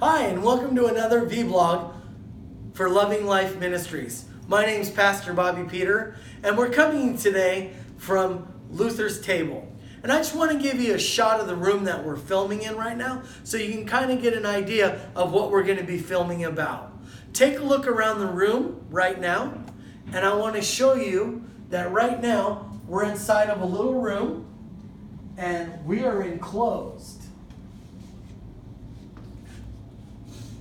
Hi, and welcome to another vlog for Loving Life Ministries. My name's Pastor Bobby Peter, and we're coming today from Luther's Table. And I just want to give you a shot of the room that we're filming in right now, so you can kind of get an idea of what we're going to be filming about. Take a look around the room right now, and I want to show you that right now we're inside of a little room, and we are enclosed.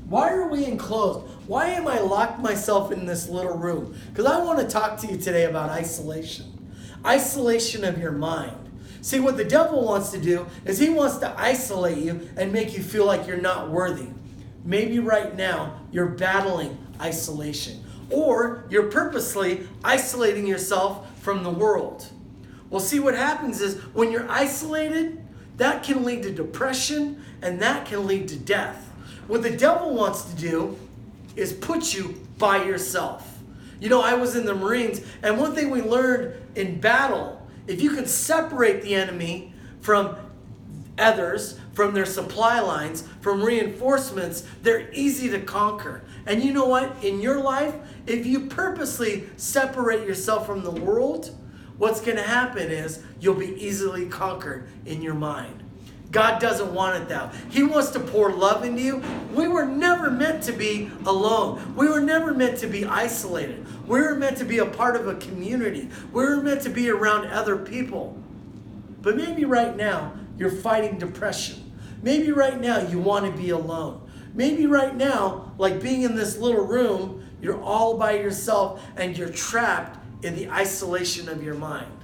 Why are we enclosed? Why am I locked myself in this little room? Because I want to talk to you today about isolation. Isolation of your mind. See, what the devil wants to do is he wants to isolate you and make you feel like you're not worthy. Maybe right now you're battling isolation, or you're purposely isolating yourself from the world. Well, see, what happens is when you're isolated, that can lead to depression, and that can lead to death. What the devil wants to do is put you by yourself. You know, I was in the Marines, and one thing we learned in battle, if you can separate the enemy from others, from their supply lines, from reinforcements, they're easy to conquer. And you know what? In your life, if you purposely separate yourself from the world, what's going to happen is you'll be easily conquered in your mind. God doesn't want it that way. He wants to pour love into you. We were never meant to be alone. We were never meant to be isolated. We were meant to be a part of a community. We were meant to be around other people. But maybe right now you're fighting depression. Maybe right now you want to be alone. Maybe right now, like being in this little room, you're all by yourself and you're trapped in the isolation of your mind.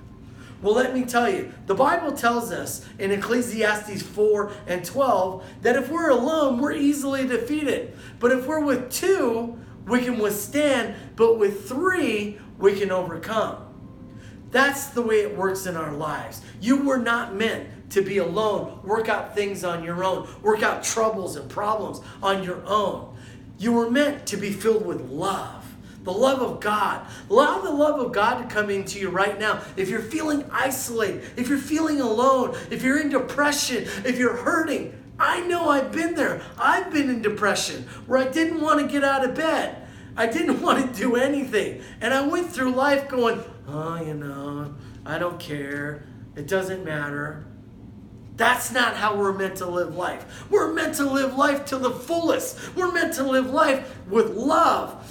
Well, let me tell you, the Bible tells us in Ecclesiastes 4 and 12 that if we're alone, we're easily defeated. But if we're with two, we can withstand, but with three, we can overcome. That's the way it works in our lives. You were not meant to be alone, work out things on your own, work out troubles and problems on your own. You were meant to be filled with love. The love of God. Allow the love of God to come into you right now. If you're feeling isolated, if you're feeling alone, if you're in depression, if you're hurting, I know I've been there. I've been in depression where I didn't want to get out of bed. I didn't want to do anything. And I went through life going, I don't care. It doesn't matter. That's not how we're meant to live life. We're meant to live life to the fullest. We're meant to live life with love.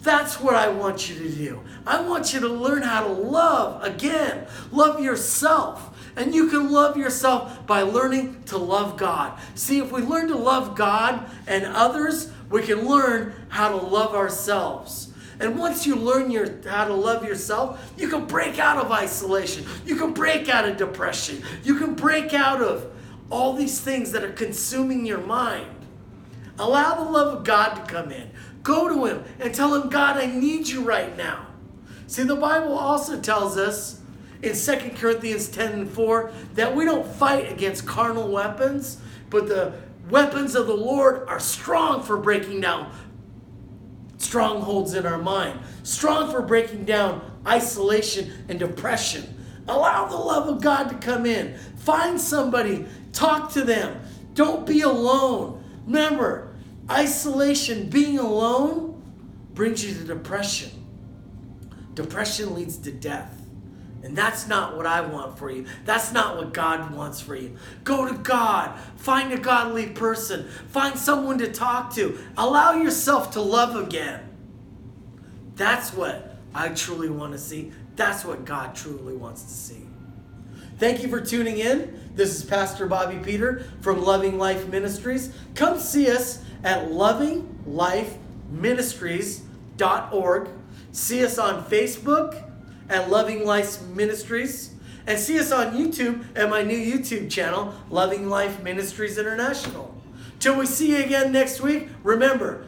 That's what I want you to do. I want you to learn how to love again. Love yourself. And you can love yourself by learning to love God. See, if we learn to love God and others, we can learn how to love ourselves. And once you learn how to love yourself, you can break out of isolation. You can break out of depression. You can break out of all these things that are consuming your mind. Allow the love of God to come in. Go to Him and tell Him, God, I need you right now. See, the Bible also tells us in 2 Corinthians 10 and 4 that we don't fight against carnal weapons, but the weapons of the Lord are strong for breaking down strongholds in our mind, strong for breaking down isolation and depression. Allow the love of God to come in. Find somebody, talk to them. Don't be alone. Remember, isolation, being alone, brings you to depression. Depression leads to death. And that's not what I want for you. That's not what God wants for you. Go to God. Find a godly person. Find someone to talk to. Allow yourself to love again. That's what I truly want to see. That's what God truly wants to see. Thank you for tuning in. This is Pastor Bobby Peter from Loving Life Ministries. Come see us at lovinglifeministries.org. See us on Facebook at Loving Life Ministries. And see us on YouTube at my new YouTube channel, Loving Life Ministries International. Till we see you again next week, remember,